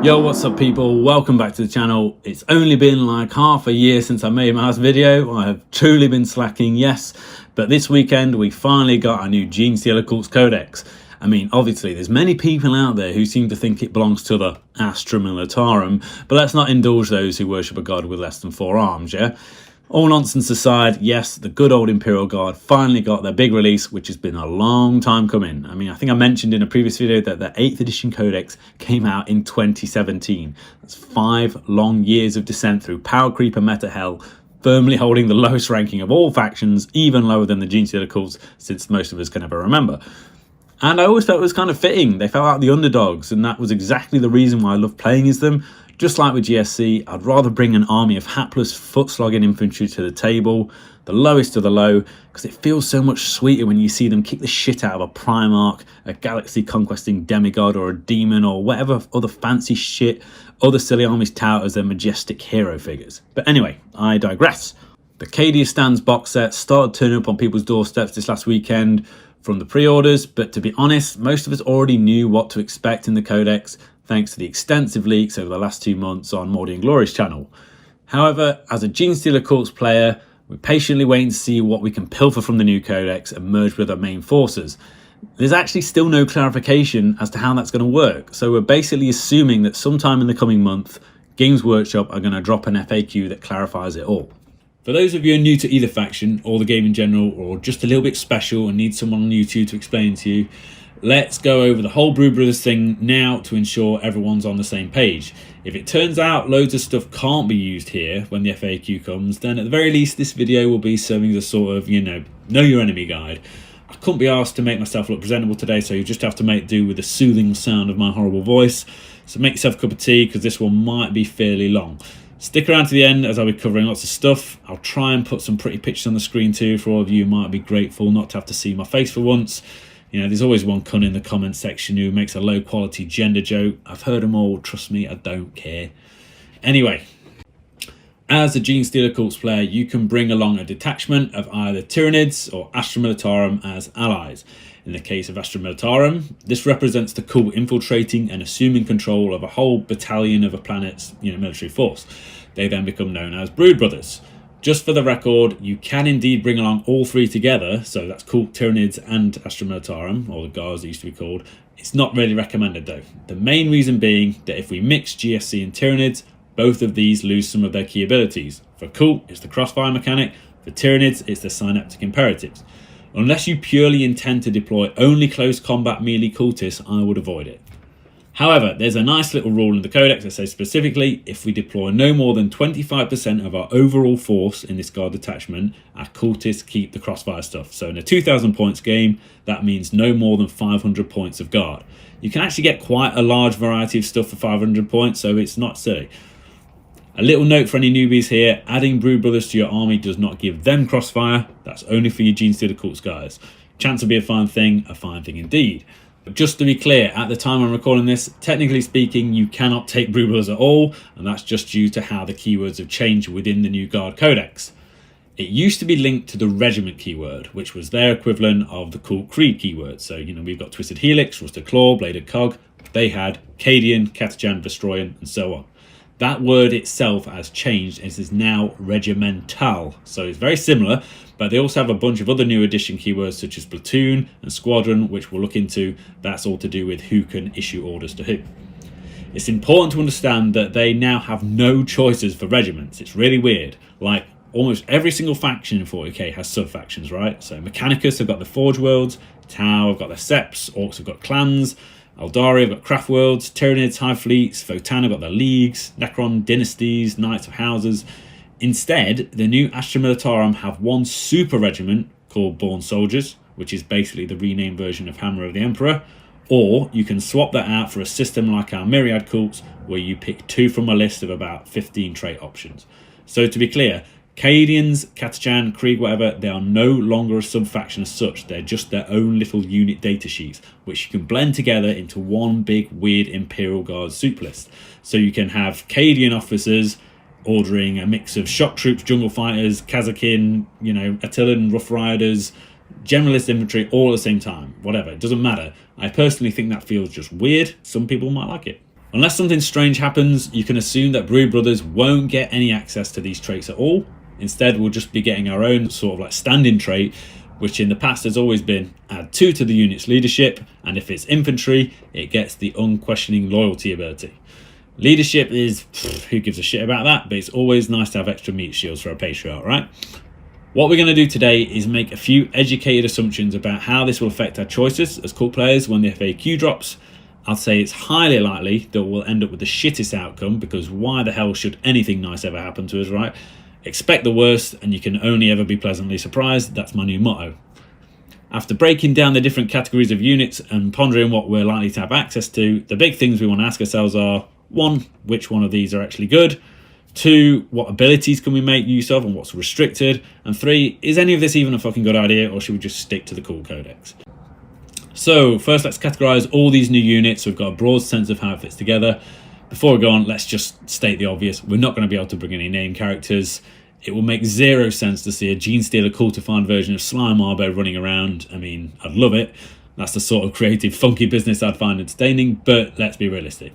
Yo, what's up people? Welcome back to the channel. It's only been like half a year since I made my last video. I have truly been slacking, yes, but this weekend we finally got our new Genestealer Cults Codex. I mean, obviously there's many people out there who seem to think it belongs to the Astra Militarum, but let's not indulge those who worship a god with less than 4 arms, yeah? All nonsense aside, yes, the good old Imperial Guard finally got their big release, which has been a long time coming. I mean, I think I mentioned in a previous video that the 8th edition Codex came out in 2017. That's 5 long years of descent through power creep and meta hell, firmly holding the lowest ranking of all factions, even lower than the Genestealer cults, since most of us can ever remember. And I always felt it was kind of fitting. They felt like the underdogs, and that was exactly the reason why I love playing as them. Just like with GSC, I'd rather bring an army of hapless foot-slogging infantry to the table, the lowest of the low, because it feels so much sweeter when you see them kick the shit out of a Primarch, a galaxy-conquesting demigod, or a demon, or whatever other fancy shit other silly armies tout as their majestic hero figures. But anyway, I digress. The Cadia Stands box set started turning up on people's doorsteps this last weekend from the pre-orders, but to be honest, most of us already knew what to expect in the Codex, thanks to the extensive leaks over the last 2 months on Mordy and Glory's channel. However, as a Genestealer Cults player, we're patiently waiting to see what we can pilfer from the new Codex and merge with our main forces. There's actually still no clarification as to how that's going to work, so we're basically assuming that sometime in the coming month, Games Workshop are going to drop an FAQ that clarifies it all. For those of you who are new to either faction, or the game in general, or just a little bit special and need someone on YouTube to explain to you, let's go over the whole Brood Brothers thing now to ensure everyone's on the same page. If it turns out loads of stuff can't be used here when the FAQ comes, then at the very least this video will be serving as a sort of, know your enemy guide. I couldn't be asked to make myself look presentable today, so you just have to make do with the soothing sound of my horrible voice. So make yourself a cup of tea, because this one might be fairly long. Stick around to the end as I'll be covering lots of stuff. I'll try and put some pretty pictures on the screen too for all of you who might be grateful not to have to see my face for once. There's always one cunt in the comment section who makes a low quality gender joke. I've heard them all, trust me, I don't care. Anyway, as a Genestealer Cults player, you can bring along a detachment of either Tyranids or Astra Militarum as allies. In the case of Astra Militarum, this represents the cult infiltrating and assuming control of a whole battalion of a planet's military force. They then become known as Brood Brothers. Just for the record, you can indeed bring along all 3 together, so that's Cult, Tyranids and Astra Militarum, or the Guards it used to be called. It's not really recommended though. The main reason being that if we mix GSC and Tyranids, both of these lose some of their key abilities. For Cult, it's the crossfire mechanic. For Tyranids, it's the synaptic imperatives. Unless you purely intend to deploy only close combat melee cultists, I would avoid it. However, there's a nice little rule in the Codex that says specifically, if we deploy no more than 25% of our overall force in this guard detachment, our cultists keep the crossfire stuff. So in a 2000 points game, that means no more than 500 points of guard. You can actually get quite a large variety of stuff for 500 points, so it's not silly. A little note for any newbies here, adding Brood Brothers to your army does not give them crossfire, that's only for your Genestealer Cults guys. Chance to be a fine thing indeed. But just to be clear, at the time I'm recording this, technically speaking, you cannot take Brood Brothers at all, and that's just due to how the keywords have changed within the new Guard Codex. It used to be linked to the Regiment keyword, which was their equivalent of the Cult Krieg keyword. So, we've got Twisted Helix, Rusted Claw, Bladed Cog. They had Cadian, Catachan, Vestroyan, and so on. That word itself has changed and is now regimental. So it's very similar, but they also have a bunch of other new addition keywords such as platoon and squadron, which we'll look into. That's all to do with who can issue orders to who. It's important to understand that they now have no choices for regiments. It's really weird. Like almost every single faction in 40k has sub-factions, right? So Mechanicus have got the Forge Worlds, Tau have got their Seps, Orcs have got clans, Aldari have got Craft Worlds, Tyranids, Hive Fleets, Votan have got their leagues, Necron, Dynasties, Knights of Houses. Instead, the new Astra Militarum have one super regiment called Born Soldiers, which is basically the renamed version of Hammer of the Emperor, or you can swap that out for a system like our Myriad Cults, where you pick 2 from a list of about 15 trait options. So to be clear, Cadians, Catachan, Krieg, whatever, they are no longer a sub-faction as such. They're just their own little unit datasheets, which you can blend together into one big weird Imperial Guard soup list. So you can have Cadian officers ordering a mix of shock troops, jungle fighters, Karsarkin, Attilan Rough Riders, generalist infantry all at the same time. Whatever, it doesn't matter. I personally think that feels just weird. Some people might like it. Unless something strange happens, you can assume that Brood Brothers won't get any access to these traits at all. Instead, we'll just be getting our own sort of like stand-in trait, which in the past has always been add 2 to the unit's leadership, and if it's infantry, it gets the unquestioning loyalty ability. Leadership is, who gives a shit about that, but it's always nice to have extra meat shields for a patriarch, right? What we're going to do today is make a few educated assumptions about how this will affect our choices as cult players when the FAQ drops. I'd say it's highly likely that we'll end up with the shittest outcome, because why the hell should anything nice ever happen to us, right? Expect the worst and you can only ever be pleasantly surprised. That's my new motto. After breaking down the different categories of units and pondering what we're likely to have access to, the big things we want to ask ourselves are: 1, which one of these are actually good? 2, what abilities can we make use of and what's restricted? And 3, is any of this even a fucking good idea, or should we just stick to the cool codex? So first, let's categorize all these new units so we've got a broad sense of how it fits together. Before we go on, let's just state the obvious. We're not going to be able to bring any name characters. It will make zero sense to see a Genestealer cultified version of Slime Arbo running around. I mean, I'd love it. That's the sort of creative, funky business I'd find entertaining, but let's be realistic.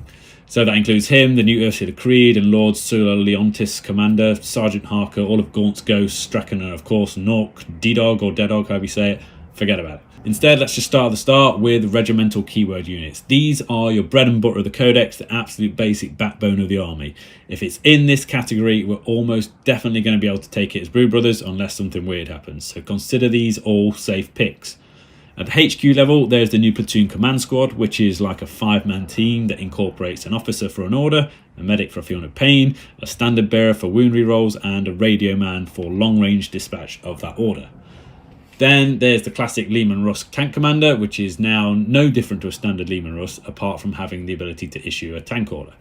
So that includes him, the new Ursula Krieg and Lord Sula Leontis Commander, Sergeant Harker, all of Gaunt's Ghosts, Strachan, and of course Nork, D-Dog or Dead-Dog, however you say it. Forget about it. Instead, let's just start at the start with regimental keyword units. These are your bread and butter of the Codex, the absolute basic backbone of the army. If it's in this category, we're almost definitely going to be able to take it as Brood Brothers unless something weird happens. So consider these all safe picks. At the HQ level, there's the new Platoon Command Squad, which is like a 5-man team that incorporates an officer for an order, a medic for a feeling of pain, a standard bearer for wound rerolls, and a radio man for long-range dispatch of that order. Then there's the classic Leman Russ Tank Commander, which is now no different to a standard Leman Russ, apart from having the ability to issue a tank order.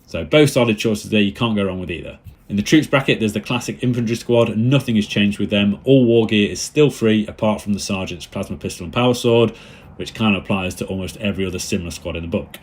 So both solid choices there, you can't go wrong with either. In the troops bracket, there's the classic Infantry Squad. Nothing has changed with them. All war gear is still free, apart from the Sergeant's Plasma Pistol and Power Sword, which kind of applies to almost every other similar squad in the book.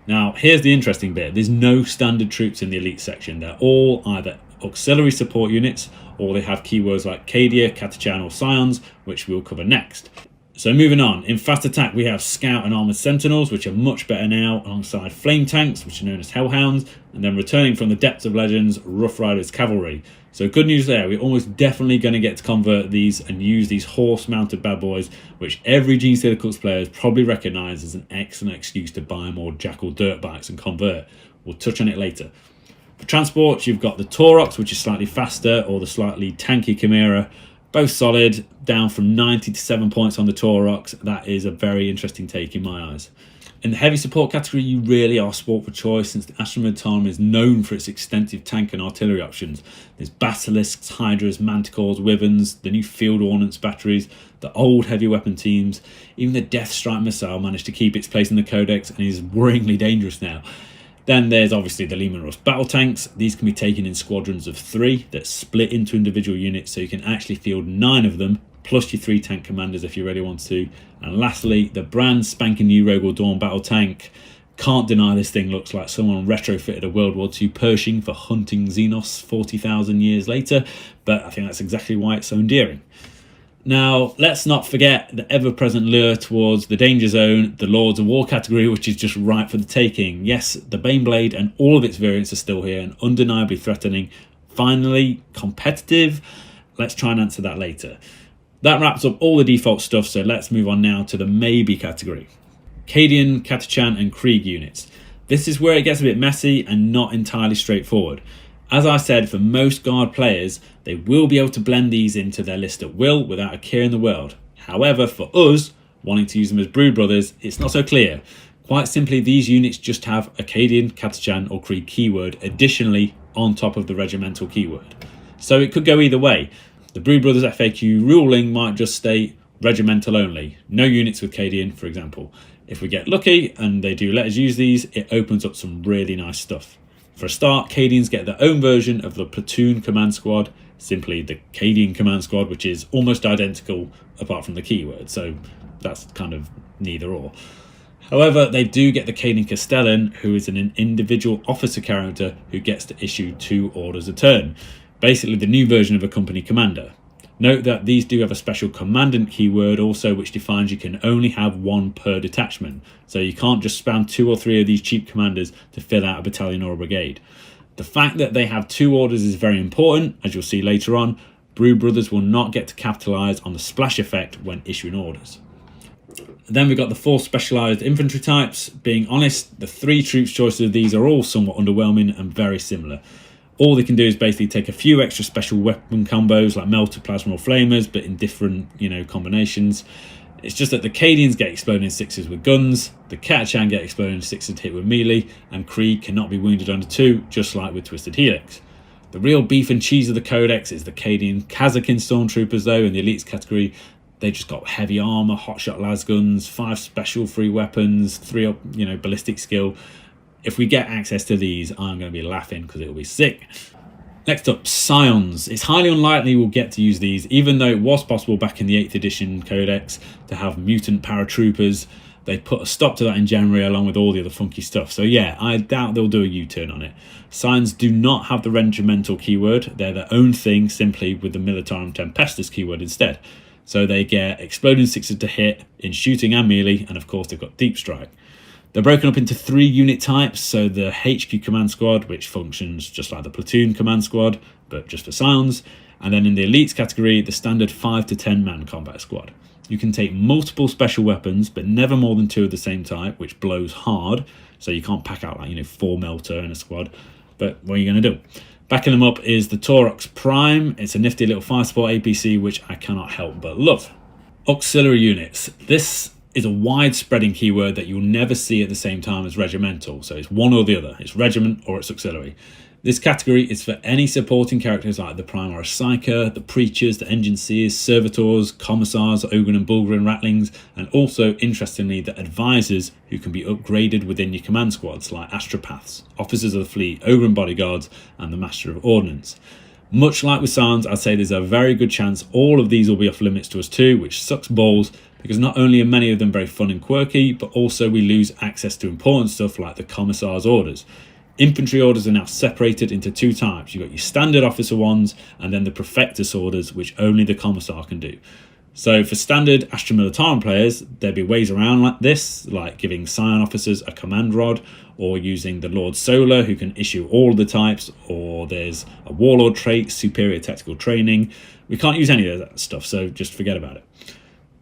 Now, here's the interesting bit. There's no standard troops in the elite section. They're all either auxiliary support units, or they have keywords like Cadia, Catachan or Scions, which we'll cover next. So moving on, in fast attack we have Scout and Armoured Sentinels, which are much better now, alongside Flame Tanks, which are known as Hellhounds, and then returning from the depths of legends, Rough Riders Cavalry. So good news there, we're almost definitely going to get to convert these and use these horse-mounted bad boys, which every Genestealer Cults player probably recognises as an excellent excuse to buy more Jackal dirt bikes and convert. We'll touch on it later. For transport, you've got the Taurox, which is slightly faster, or the slightly tanky Chimera. Both solid, down from 90 to 7 points on the Taurox. That is a very interesting take in my eyes. In the heavy support category, you really are sport for choice, since the Astromed Army is known for its extensive tank and artillery options. There's Basilisks, Hydras, Manticores, Wyverns, the new Field Ordnance Batteries, the old heavy weapon teams. Even the Death Strike missile managed to keep its place in the Codex and is worryingly dangerous now. Then there's obviously the Leman Russ battle tanks. These can be taken in squadrons of 3 that split into individual units, so you can actually field 9 of them, plus your 3 tank commanders if you really want to. And lastly, the brand spanking new Rogal Dawn battle tank. Can't deny this thing looks like someone retrofitted a World War II Pershing for hunting Xenos 40,000 years later, but I think that's exactly why it's so endearing. Now, let's not forget the ever-present lure towards the danger zone, the Lords of War category, which is just ripe for the taking. Yes, the Baneblade and all of its variants are still here and undeniably threatening. Finally, competitive? Let's try and answer that later. That wraps up all the default stuff, so let's move on now to the maybe category. Cadian, Catachan and Krieg units. This is where it gets a bit messy and not entirely straightforward. As I said, for most Guard players, they will be able to blend these into their list at will without a care in the world. However, for us, wanting to use them as Brood Brothers, it's not so clear. Quite simply, these units just have a Cadian, Catachan or Krieg keyword additionally on top of the regimental keyword. So it could go either way. The Brood Brothers FAQ ruling might just state regimental only, no units with Cadian, for example. If we get lucky and they do let us use these, it opens up some really nice stuff. For a start, Cadians get their own version of the Platoon Command Squad, simply the Cadian Command Squad, which is almost identical apart from the keyword, so that's kind of neither or. However, they do get the Cadian Castellan, who is an individual officer character who gets to issue 2 orders a turn, basically the new version of a company commander. Note that these do have a special commandant keyword also, which defines you can only have one per detachment. So you can't just spam 2 or 3 of these cheap commanders to fill out a battalion or a brigade. The fact that they have 2 orders is very important, as you'll see later on. Brood Brothers will not get to capitalise on the splash effect when issuing orders. Then we've got the 4 specialised infantry types. Being honest, the 3 troops choices of these are all somewhat underwhelming and very similar. All they can do is basically take a few extra special weapon combos like Melter, Plasma or Flamers, but in different, combinations. It's just that the Cadians get exploding 6s with guns, the Catachan get exploding 6s to hit with melee, and Krieg cannot be wounded under 2, just like with Twisted Helix. The real beef and cheese of the Codex is the Cadian Karsarkin Stormtroopers though. In the elites category, they just got heavy armour, hotshot las guns, 5 special free weapons, 3 ballistic skill. If we get access to these, I'm going to be laughing because it'll be sick. Next up, Scions. It's highly unlikely we'll get to use these, even though it was possible back in the 8th edition Codex to have mutant paratroopers. They put a stop to that in January along with all the other funky stuff. So yeah, I doubt they'll do a U-turn on it. Scions do not have the regimental keyword. They're their own thing, simply with the Militarum Tempestus keyword instead. So they get exploding 6s to hit in shooting and melee, and of course they've got deep strike. They're broken up into 3 unit types, so the HQ command squad, which functions just like the platoon command squad, but just for Scions, and then in the elites category, the standard 5 to 10 man combat squad. You can take multiple special weapons, but never more than 2 of the same type, which blows hard, so you can't pack out 4 Melter in a squad, but what are you going to do? Backing them up is the Taurox Prime. It's a nifty little fire support APC, which I cannot help but love. Auxiliary units. This is a wide-spreading keyword that you'll never see at the same time as regimental, so it's one or the other. It's regiment or it's auxiliary. This category is for any supporting characters like the Primaris Psyker, the Preachers, the Engineers, Servitors, Commissars, Ogryns and Bullgryns Rattlings, and also, interestingly, the Advisors who can be upgraded within your command squads like Astropaths, Officers of the Fleet, Ogryns Bodyguards, and the Master of Ordnance. Much like with Scions, I'd say there's a very good chance all of these will be off limits to us too, which sucks balls, because not only are many of them very fun and quirky, but also we lose access to important stuff like the Commissar's orders. Infantry orders are now separated into 2 types. You've got your standard officer ones and then the Prefectus orders, which only the Commissar can do. So for standard Astra Militarum players, there'd be ways around like this, like giving Scion officers a command rod, or using the Lord Solar, who can issue all of the types, or there's a Warlord trait, superior tactical training. We can't use any of that stuff, so just forget about it.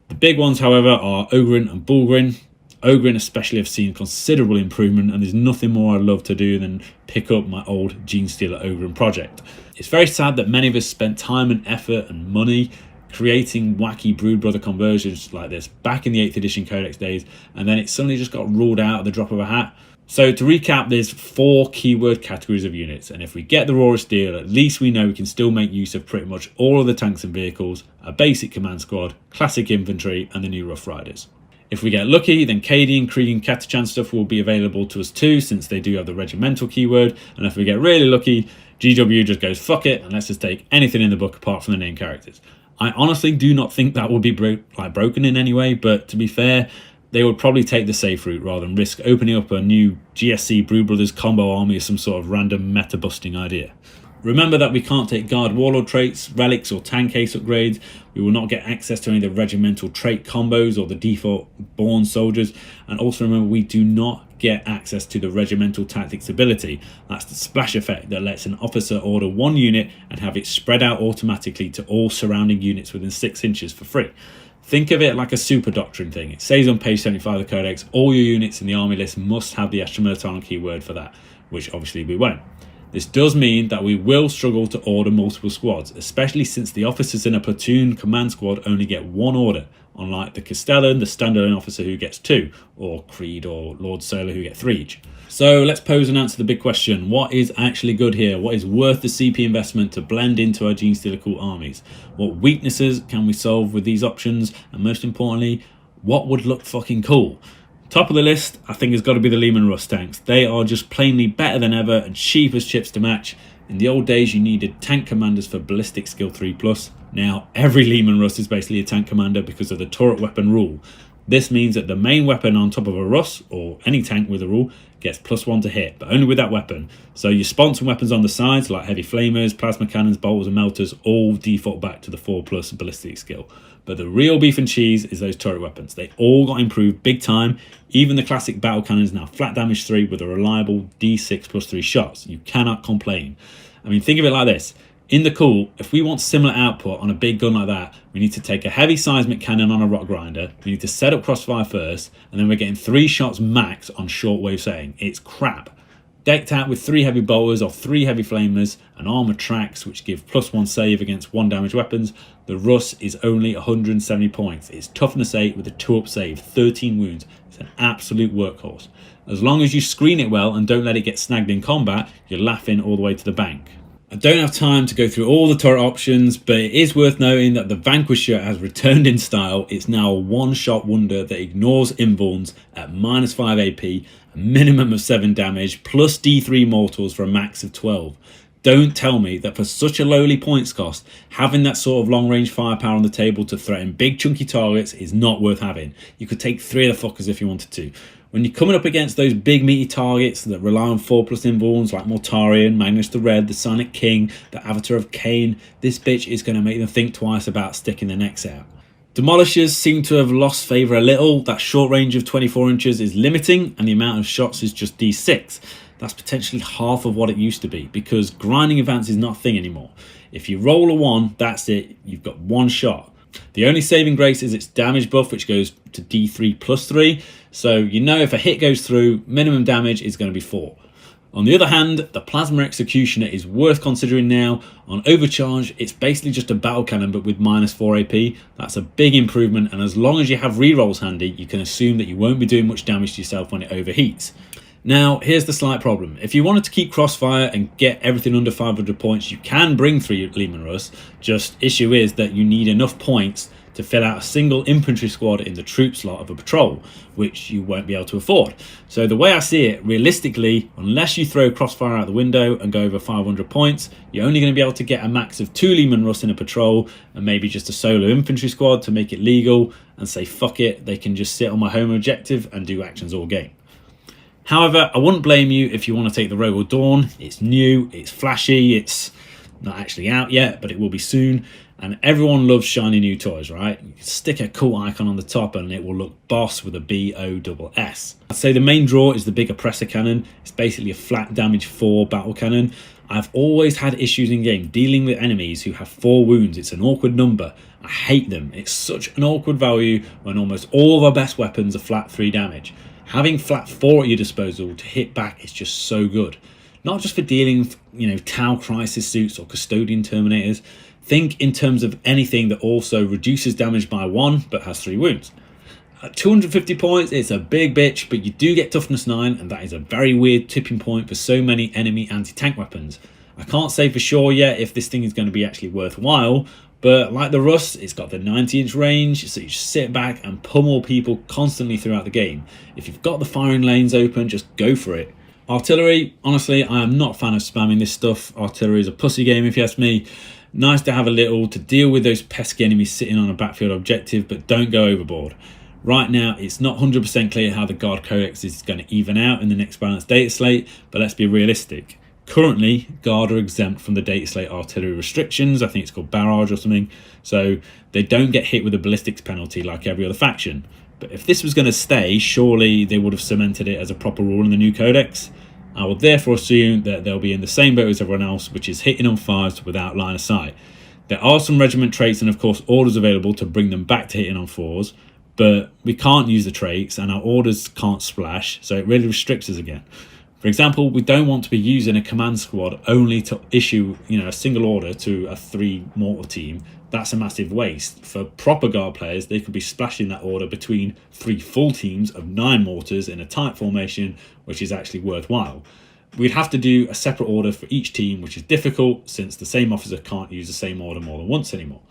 The big ones, however, are Ogryns and Bullgryns. Ogryns especially have seen considerable improvement, and there's nothing more I'd love to do than pick up my old Genestealer Ogryns project. It's very sad that many of us spent time and effort and money creating wacky Brood Brother conversions like this back in the 8th edition Codex days, and then it suddenly just got ruled out at the drop of a hat. So to recap, there's 4 keyword categories of units, and if we get the rawest deal, at least we know we can still make use of pretty much all of the tanks and vehicles, a basic command squad, classic infantry, and the new Rough Riders. If we get lucky, then Cadian, Krieg and Catachan stuff will be available to us too, since they do have the regimental keyword, and if we get really lucky, GW just goes fuck it and let's just take anything in the book apart from the named characters. I honestly do not think that would be broken in any way, but to be fair, they would probably take the safe route rather than risk opening up a new GSC Brood Brothers combo army as some sort of random meta-busting idea. Remember that we can't take Guard Warlord traits, relics or tank ace upgrades. We will not get access to any of the regimental trait combos or the default Born soldiers. And also remember, we do not get access to the regimental tactics ability. That's the splash effect that lets an officer order 1 unit and have it spread out automatically to all surrounding units within 6 inches for free. Think of it like a super doctrine thing. It says on page 75 of the Codex, all your units in the army list must have the Astra Militarum keyword for that, which obviously we won't. This does mean that we will struggle to order multiple squads, especially since the officers in a platoon command squad only get 1 order, unlike the Castellan, the standalone officer who gets 2, or Creed or Lord Solar who get 3 each. So let's pose and answer the big question. What is actually good here? What is worth the CP investment to blend into our Genestealer cult armies? What weaknesses can we solve with these options? And most importantly, what would look fucking cool? Top of the list, I think, has got to be the Leman Russ tanks. They are just plainly better than ever and cheap as chips to match. In the old days, you needed tank commanders for ballistic skill 3+. Now, every Leman Russ is basically a tank commander because of the turret weapon rule. This means that the main weapon on top of a Russ, or any tank with a rule, gets +1 to hit, but only with that weapon. So your sponsored weapons on the sides, like heavy flamers, plasma cannons, bolters and melters, all default back to the 4+ ballistic skill. But the real beef and cheese is those turret weapons. They all got improved big time. Even the classic battle cannon is now flat damage 3 with a reliable D6+3 shots. You cannot complain. I mean, think of it like this. In the cool, if we want similar output on a big gun like that, we need to take a heavy seismic cannon on a rock grinder, we need to set up crossfire first, and then we're getting 3 shots max on shortwave setting. It's crap. Decked out with 3 heavy bolters or 3 heavy flamers and armored tracks which give +1 save against 1 damage weapons, the Russ is only 170 points. It's toughness 8 with a 2-up save, 13 wounds. It's an absolute workhorse. As long as you screen it well and don't let it get snagged in combat, you're laughing all the way to the bank. I don't have time to go through all the turret options, but it is worth noting that the Vanquisher has returned in style. It's now a one-shot wonder that ignores invulns at -5 AP, a minimum of 7 damage, plus D3 mortals for a max of 12. Don't tell me that for such a lowly points cost, having that sort of long-range firepower on the table to threaten big chunky targets is not worth having. You could take 3 of the fuckers if you wanted to. When you're coming up against those big meaty targets that rely on 4+ invulns like Mortarion, Magnus the Red, the Sonic King, the Avatar of Cain, this bitch is going to make them think twice about sticking their necks out. Demolishers seem to have lost favour a little. That short range of 24 inches is limiting and the amount of shots is just D6. That's potentially half of what it used to be because grinding advance is not a thing anymore. If you roll a 1, that's it, you've got 1 shot. The only saving grace is its damage buff, which goes to D3+3, so you know if a hit goes through, minimum damage is going to be 4. On the other hand, the Plasma Executioner is worth considering now. On Overcharge, it's basically just a battle cannon but with -4 AP. That's a big improvement, and as long as you have rerolls handy, you can assume that you won't be doing much damage to yourself when it overheats. Now, here's the slight problem. If you wanted to keep Crossfire and get everything under 500 points, you can bring 3 Leman Russ. Just issue is that you need enough points to fill out a single infantry squad in the troop slot of a patrol, which you won't be able to afford. So the way I see it, realistically, unless you throw Crossfire out the window and go over 500 points, you're only going to be able to get a max of 2 Leman Russ in a patrol and maybe just a solo infantry squad to make it legal and say, fuck it, they can just sit on my home objective and do actions all game. However, I wouldn't blame you if you want to take the Rogue or Dawn. It's new, it's flashy, it's not actually out yet, but it will be soon. And everyone loves shiny new toys, right? You can stick a cool icon on the top and it will look boss with a BOSS. I'd say the main draw is the big Oppressor Cannon. It's basically a flat damage 4 battle cannon. I've always had issues in game dealing with enemies who have 4 wounds. It's an awkward number. I hate them. It's such an awkward value when almost all of our best weapons are flat 3 damage. Having flat 4 at your disposal to hit back is just so good. Not just for dealing with, Tau Crisis suits or Custodian Terminators. Think in terms of anything that also reduces damage by 1 but has 3 wounds. At 250 points, it's a big bitch, but you do get toughness 9, and that is a very weird tipping point for so many enemy anti-tank weapons. I can't say for sure yet if this thing is going to be actually worthwhile, but like the Russ, it's got the 90-inch range, so you just sit back and pummel people constantly throughout the game. If you've got the firing lanes open, just go for it. Artillery, honestly, I am not a fan of spamming this stuff. Artillery is a pussy game if you ask me. Nice to have a little to deal with those pesky enemies sitting on a backfield objective, but don't go overboard. Right now, it's not 100% clear how the Guard Codex is going to even out in the next balanced data slate, but let's be realistic. Currently, Guard are exempt from the data slate artillery restrictions. I think it's called barrage or something. So they don't get hit with a ballistics penalty like every other faction. But if this was going to stay, surely they would have cemented it as a proper rule in the new Codex. I would therefore assume that they'll be in the same boat as everyone else, which is hitting on 5s without line of sight. There are some regiment traits and of course orders available to bring them back to hitting on 4s, but we can't use the traits and our orders can't splash, so it really restricts us again. For example, we don't want to be using a command squad only to issue, a single order to a 3 mortar team. That's a massive waste. For proper Guard players, they could be splashing that order between 3 full teams of 9 mortars in a tight formation, which is actually worthwhile. We'd have to do a separate order for each team, which is difficult since the same officer can't use the same order more than once anymore.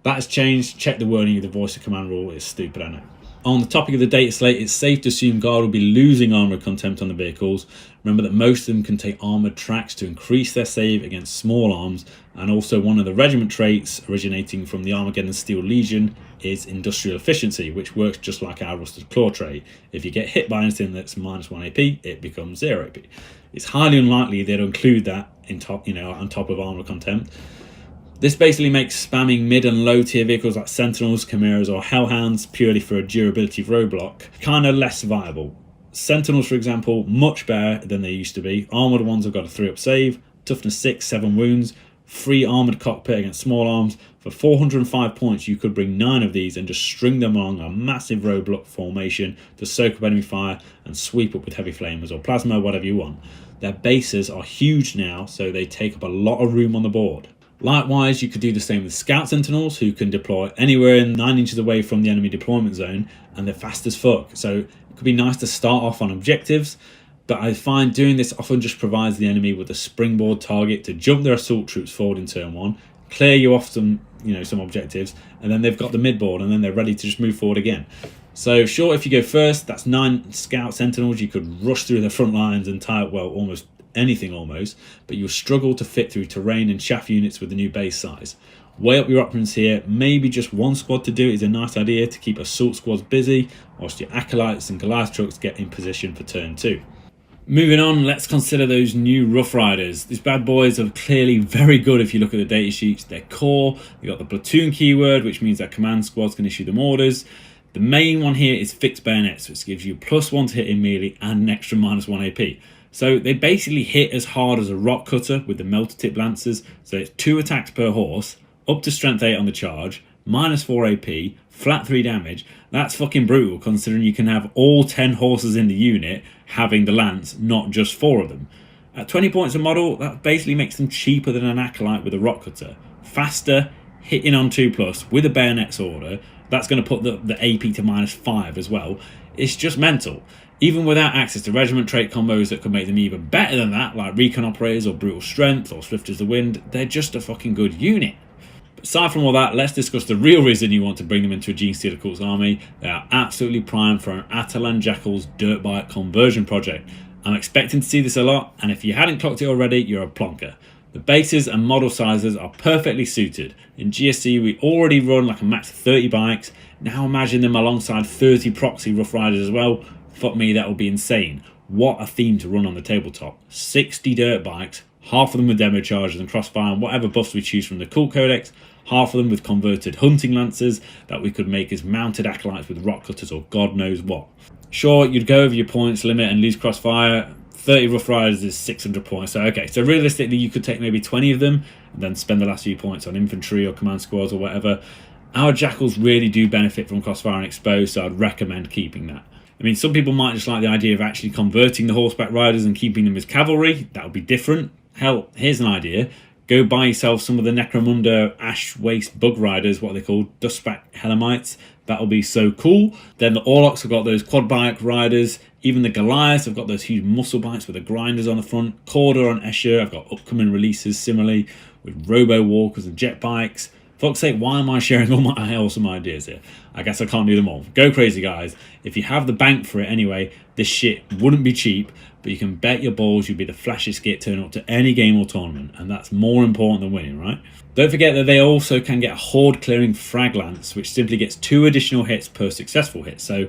That has changed. Check the wording of the voice of command rule. It's stupid, I know. On the topic of the data slate, it's safe to assume Guard will be losing armoured contempt on the vehicles. Remember that most of them can take armoured tracks to increase their save against small arms, and also one of the regiment traits originating from the Armageddon Steel Legion is industrial efficiency, which works just like our Rusted Claw trait. If you get hit by anything that's -1 AP, it becomes 0 AP. It's highly unlikely they'll include that in top, on top of armoured contempt. This basically makes spamming mid and low tier vehicles like Sentinels, Chimeras or Hellhounds purely for a durability roadblock kind of less viable. Sentinels, for example, much better than they used to be. Armoured ones have got a 3-up save, toughness 6, 7 wounds, free armoured cockpit against small arms. For 405 points you could bring 9 of these and just string them along a massive roadblock formation to soak up enemy fire and sweep up with heavy flamers or plasma, whatever you want. Their bases are huge now, so they take up a lot of room on the board. Likewise, you could do the same with Scout Sentinels, who can deploy anywhere in 9 inches away from the enemy deployment zone, and they're fast as fuck. So it could be nice to start off on objectives, but I find doing this often just provides the enemy with a springboard target to jump their assault troops forward in turn 1, clear you off some objectives, and then they've got the midboard, and then they're ready to just move forward again. So sure, if you go first, that's 9 Scout Sentinels. You could rush through the front lines and tie up, well, almost anything almost, but you'll struggle to fit through terrain and chaff units with the new base size. Weigh up your options here. Maybe just one squad to do it is a nice idea to keep assault squads busy, whilst your acolytes and Goliath trucks get in position for turn 2. Moving on, let's consider those new Rough Riders. These bad boys are clearly very good if you look at the data sheets. They're core, they've got the platoon keyword, which means that command squads can issue them orders. The main one here is fixed bayonets, which gives you +1 to hit in melee and an extra -1 AP. So they basically hit as hard as a rock cutter with the melter tip lancers. So it's 2 attacks per horse, up to strength 8 on the charge, -4 AP, flat 3 damage. That's fucking brutal considering you can have all 10 horses in the unit having the lance, not just 4 of them. At 20 points a model, that basically makes them cheaper than an acolyte with a rock cutter. Faster, hitting on 2+ with a bayonets order. That's going to put the AP to -5 as well. It's just mental. Even without access to regiment trait combos that could make them even better than that, like recon operators or brutal strength or swift as the wind, they're just a fucking good unit. But aside from all that, let's discuss the real reason you want to bring them into a Genestealer Cult's army. They are absolutely primed for an Attilan Jackal's dirt bike conversion project. I'm expecting to see this a lot, and if you hadn't clocked it already, you're a plonker. The bases and model sizes are perfectly suited. In GSC we already run like a max of 30 bikes, now imagine them alongside 30 proxy Rough Riders as well. Fuck me, that would be insane. What a theme to run on the tabletop. 60 dirt bikes, half of them with demo charges and crossfire and whatever buffs we choose from the Cult Codex, half of them with converted hunting lancers that we could make as mounted acolytes with rock cutters or God knows what. Sure, you'd go over your points limit and lose crossfire. 30 Rough Riders is 600 points. So okay, so realistically you could take maybe 20 of them and then spend the last few points on infantry or command squads or whatever. Our Jackals really do benefit from crossfire and exposed, so I'd recommend keeping that. I mean, some people might just like the idea of actually converting the horseback riders and keeping them as cavalry. That would be different. Hell, here's an idea. Go buy yourself some of the Necromunda Ash Waste Bug Riders, what are they called? Dustback Helamites. That'll be so cool. Then the Orlocks have got those quad bike riders. Even the Goliaths have got those huge muscle bikes with the grinders on the front. Corda on Escher, I've got upcoming releases similarly with robo walkers and jet bikes. Fuck's sake, why am I sharing all my awesome ideas here? I guess I can't do them all. Go crazy, guys. If you have the bank for it anyway, this shit wouldn't be cheap, but you can bet your balls you'll be the flashiest git turn up to any game or tournament, and that's more important than winning, right? Don't forget that they also can get a horde clearing frag lance, which simply gets 2 additional hits per successful hit. So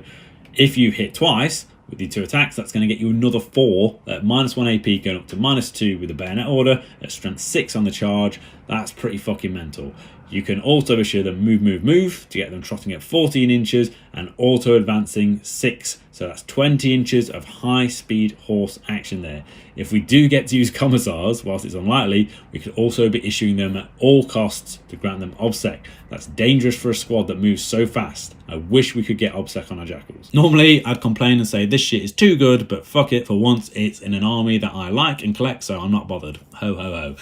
if you hit twice with the 2 attacks, that's going to get you another 4 at -1 AP, going up to -2 with a bayonet order at strength 6 on the charge. That's pretty fucking mental. You can also issue them move to get them trotting at 14 inches and auto advancing 6. So that's 20 inches of high speed horse action there. If we do get to use commissars, whilst it's unlikely, we could also be issuing them at all costs to grant them obsec. That's dangerous for a squad that moves so fast. I wish we could get obsec on our Jackals. Normally I'd complain and say this shit is too good, but fuck it, for once it's in an army that I like and collect, so I'm not bothered. Ho ho ho.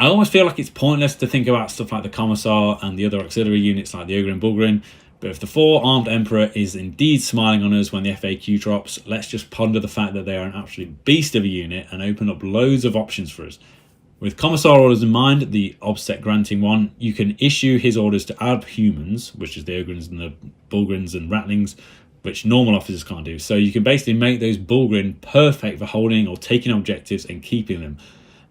I almost feel like it's pointless to think about stuff like the Commissar and the other auxiliary units like the Ogre and Bullgryn, but if the 4-armed Emperor is indeed smiling on us when the FAQ drops, let's just ponder the fact that they are an absolute beast of a unit and open up loads of options for us. With Commissar orders in mind, the offset granting one, you can issue his orders to add humans, which is the Ogryns and the Bullgryns and Rattlings, which normal officers can't do. So you can basically make those Bullgryn perfect for holding or taking objectives and keeping them.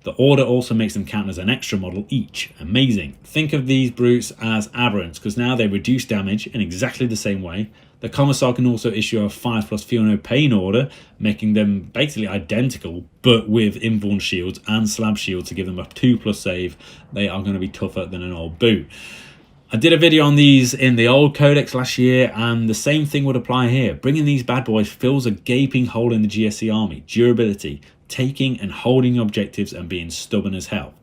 The order also makes them count as an extra model each. Amazing. Think of these brutes as aberrants, because now they reduce damage in exactly the same way. The Commissar can also issue a 5+ feel no pain order, making them basically identical, but with invuln shields and slab shields to give them a 2+ save. They are going to be tougher than an old boot. I did a video on these in the old Codex last year, and the same thing would apply here. Bringing these bad boys fills a gaping hole in the GSC army. Durability, taking and holding objectives, and being stubborn as hell.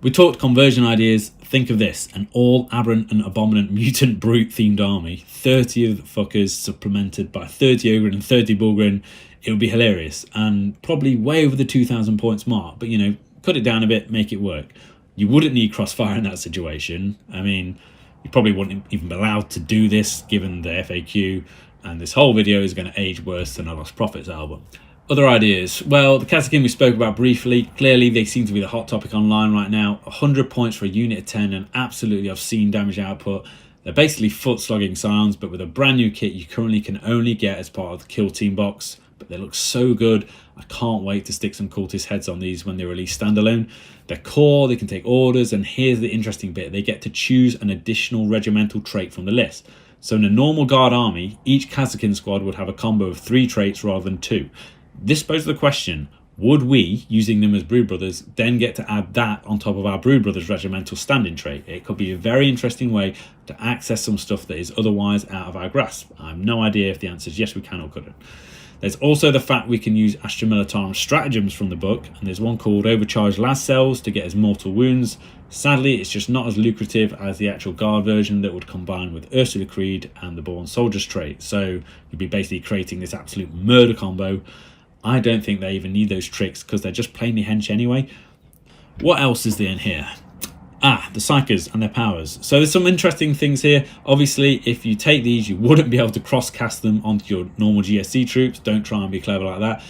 We talked conversion ideas. Think of this, an all aberrant and abominant mutant brute themed army, 30 of the fuckers supplemented by 30 Ogryn and 30 Bullgryn. It would be hilarious and probably way over the 2,000 points mark, but you know, cut it down a bit, make it work. You wouldn't need crossfire in that situation. I mean, you probably wouldn't even be allowed to do this given the FAQ, and this whole video is going to age worse than a Lost Prophets album. Other ideas. Well, the Catachan we spoke about briefly. Clearly, they seem to be the hot topic online right now. 100 points for a unit of 10 and absolutely obscene damage output. They're basically foot-slogging scions, but with a brand new kit you currently can only get as part of the Kill Team box. But they look so good. I can't wait to stick some cultist heads on these when they release standalone. They're core, they can take orders, and here's the interesting bit. They get to choose an additional regimental trait from the list. So in a normal guard army, each Karsarkin squad would have a combo of 3 traits rather than 2. This poses the question, would we, using them as Brood Brothers, then get to add that on top of our Brood Brothers regimental standing trait? It could be a very interesting way to access some stuff that is otherwise out of our grasp. I have no idea if the answer is yes, we can or couldn't. There's also the fact we can use Astra Militarum stratagems from the book, and there's one called Overcharged Las Cells to get his mortal wounds. Sadly, it's just not as lucrative as the actual guard version that would combine with Ursula Creed and the Born Soldiers trait, so you'd be basically creating this absolute murder combo. I don't think they even need those tricks because they're just plainly hench anyway. What else is there in here? The Psychers and their powers. So there's some interesting things here. Obviously, if you take these, you wouldn't be able to cross-cast them onto your normal GSC troops. Don't try and be clever like that.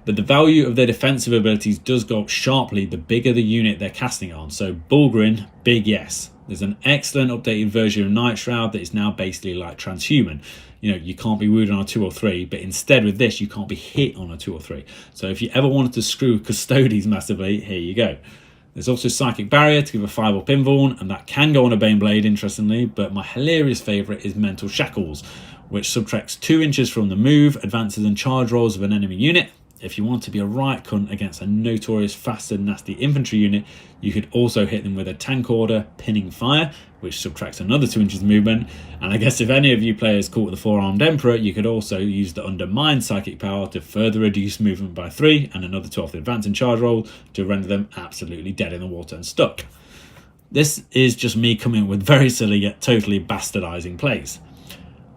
But the value of their defensive abilities does go up sharply the bigger the unit they're casting on. So Bullgryn, big yes. There's an excellent updated version of Night Shroud that is now basically like transhuman. You know, you can't be wounded on a 2 or 3, but instead with this, you can't be hit on a 2 or 3. So if you ever wanted to screw Custodes massively, here you go. There's also Psychic Barrier to give a 5-up invuln, and that can go on a Baneblade, interestingly, but my hilarious favourite is Mental Shackles, which subtracts 2 inches from the move, advances and charge rolls of an enemy unit. If you want to be a right cunt against a notorious fast and nasty infantry unit, you could also hit them with a tank order, Pinning Fire, which subtracts another 2 inches of movement. And I guess if any of you players caught with the 4-armed Emperor, you could also use the Undermined Psychic Power to further reduce movement by 3 and another 12th advance and charge roll to render them absolutely dead in the water and stuck. This is just me coming with very silly yet totally bastardizing plays.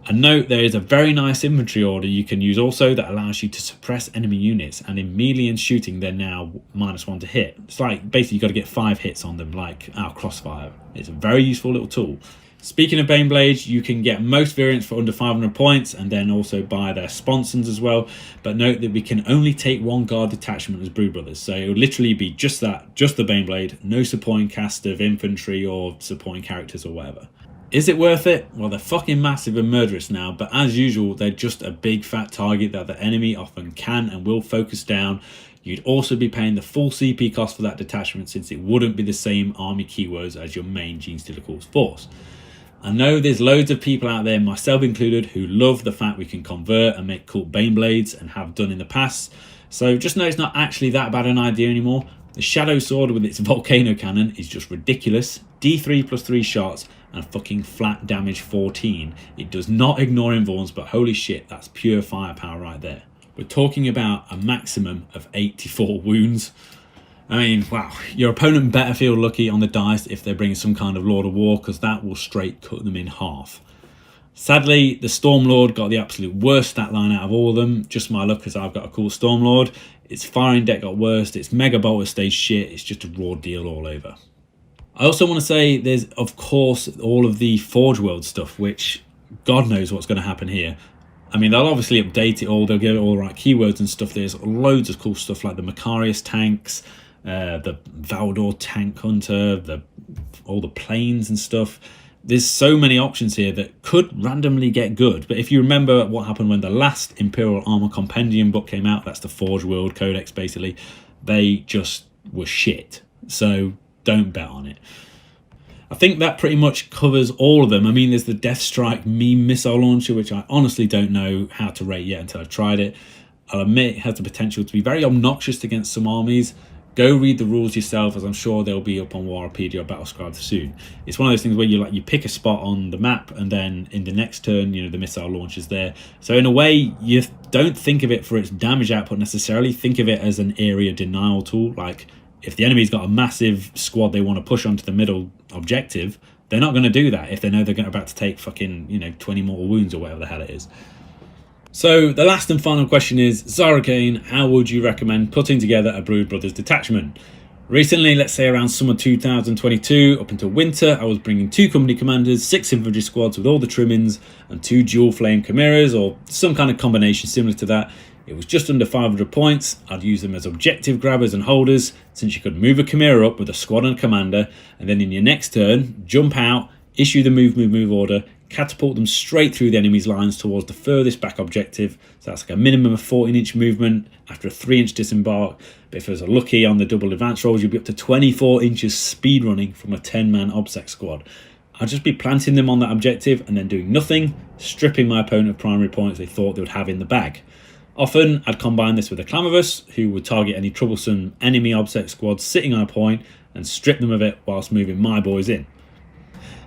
And note, there is a very nice infantry order you can use also that allows you to suppress enemy units, and in melee and shooting they're now -1 to hit. It's like basically you've got to get 5 hits on them like our crossfire. It's a very useful little tool. Speaking of Baneblades, you can get most variants for under 500 points and then also buy their sponsons as well. But note that we can only take 1 guard detachment as Brood Brothers, so it will literally be just that, just the Baneblade, no supporting cast of infantry or supporting characters or whatever. Is it worth it? Well, they're fucking massive and murderous now, but as usual, they're just a big fat target that the enemy often can and will focus down. You'd also be paying the full CP cost for that detachment since it wouldn't be the same army keywords as your main Genestealer Corps force. I know there's loads of people out there, myself included, who love the fact we can convert and make cool Baneblades and have done in the past, so just know it's not actually that bad an idea anymore. The Shadow Sword with its Volcano Cannon is just ridiculous. D3 plus 3 shots and fucking flat damage 14. It does not ignore invulns, but holy shit, that's pure firepower right there. We're talking about a maximum of 84 wounds. I mean, wow, your opponent better feel lucky on the dice if they're bringing some kind of Lord of War, because that will straight cut them in half. Sadly, the Stormlord got the absolute worst stat line out of all of them. Just my luck, because I've got a cool Stormlord. Its firing deck got worse, its Mega Bolter stayed shit, it's just a raw deal all over. I also want to say there's, of course, all of the Forge World stuff, which God knows what's going to happen here. I mean, they'll obviously update it all, they'll give it all the right keywords and stuff. There's loads of cool stuff like the Macarius tanks, the Valdor Tank Hunter, all the planes and stuff. There's so many options here that could randomly get good. But if you remember what happened when the last Imperial Armor Compendium book came out, that's the Forge World Codex basically, they just were shit. So don't bet on it. I think that pretty much covers all of them. I mean, there's the Death Strike meme missile launcher, which I honestly don't know how to rate yet until I've tried it. I'll admit it has the potential to be very obnoxious against some armies. Go read the rules yourself, as I'm sure they'll be up on Warpedia or Battlescribe soon. It's one of those things where you pick a spot on the map, and then in the next turn, you know, the missile launch is there. So in a way, you don't think of it for its damage output necessarily. Think of it as an area denial tool. Like, if the enemy's got a massive squad they want to push onto the middle objective, they're not going to do that if they know they're about to take fucking, you know, 20 mortal wounds or whatever the hell it is. So the last and final question is, Karsarkin, how would you recommend putting together a Brood Brothers detachment? Recently, let's say around summer 2022 up until winter, I was bringing 2 company commanders, 6 infantry squads with all the trimmings, and 2 dual flame chimeras or some kind of combination similar to that. It was just under 500 points. I'd use them as objective grabbers and holders, since you could move a chimera up with a squad and a commander, and then in your next turn, jump out, issue the move order, catapult them straight through the enemy's lines towards the furthest back objective. So that's like a minimum of 14-inch movement after a 3-inch disembark. But if there's a lucky on the double advance rolls, you'll be up to 24 inches speed running from a 10-man OBSEC squad. I'd just be planting them on that objective and then doing nothing, stripping my opponent of primary points they thought they would have in the bag. Often, I'd combine this with a Clamavus, who would target any troublesome enemy OBSEC squads sitting on a point and strip them of it whilst moving my boys in.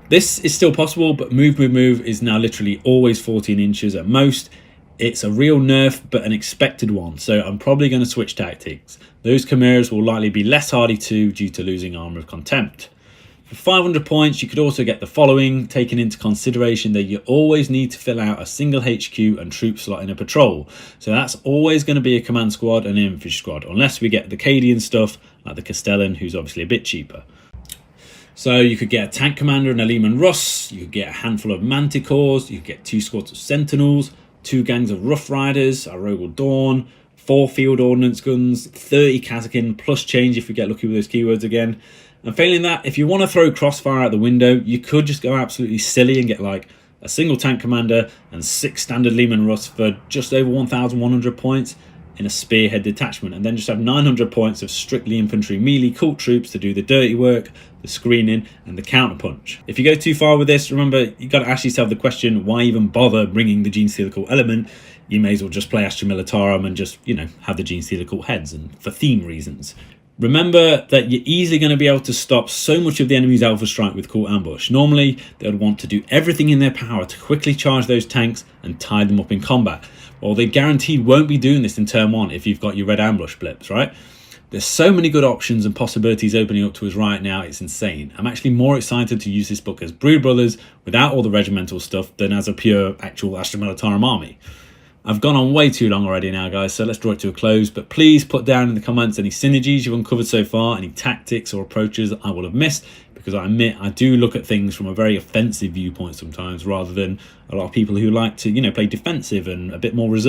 This is still possible, but move is now literally always 14 inches at most. It's a real nerf, but an expected one, so I'm probably going to switch tactics. Those chimeras will likely be less hardy too due to losing Armour of Contempt. For 500 points, you could also get the following, taking into consideration that you always need to fill out a single HQ and troop slot in a patrol. So that's always going to be a command squad and an infantry squad, unless we get the Cadian stuff, like the Castellan, who's obviously a bit cheaper. So you could get a tank commander and a Leman Russ, you could get a handful of Manticores, you could get 2 squads of Sentinels, 2 gangs of Rough Riders, a Rogal Dawn, 4 Field Ordnance guns, 30 Catachan, plus change if we get lucky with those keywords again. And failing that, if you want to throw Crossfire out the window, you could just go absolutely silly and get like a single tank commander and 6 standard Leman Russ for just over 1,100 points in a spearhead detachment, and then just have 900 points of strictly infantry melee cult troops to do the dirty work, the screening and the counterpunch. If you go too far with this, remember, you got to ask yourself the question, why even bother bringing the Genestealer cult element? You may as well just play Astra Militarum and just, you know, have the Genestealer cult heads, and for theme reasons. Remember that you're easily going to be able to stop so much of the enemy's Alpha Strike with Cult Ambush. Normally, they would want to do everything in their power to quickly charge those tanks and tie them up in combat. Well, they guaranteed won't be doing this in turn 1 if you've got your red ambush blips, right? There's so many good options and possibilities opening up to us right now, it's insane. I'm actually more excited to use this book as Brood Brothers without all the regimental stuff than as a pure actual Astra Militarum army. I've gone on way too long already now, guys, so let's draw it to a close. But please put down in the comments any synergies you've uncovered so far, any tactics or approaches that I will have missed, because I admit I do look at things from a very offensive viewpoint sometimes, rather than a lot of people who like to, you know, play defensive and a bit more reserved.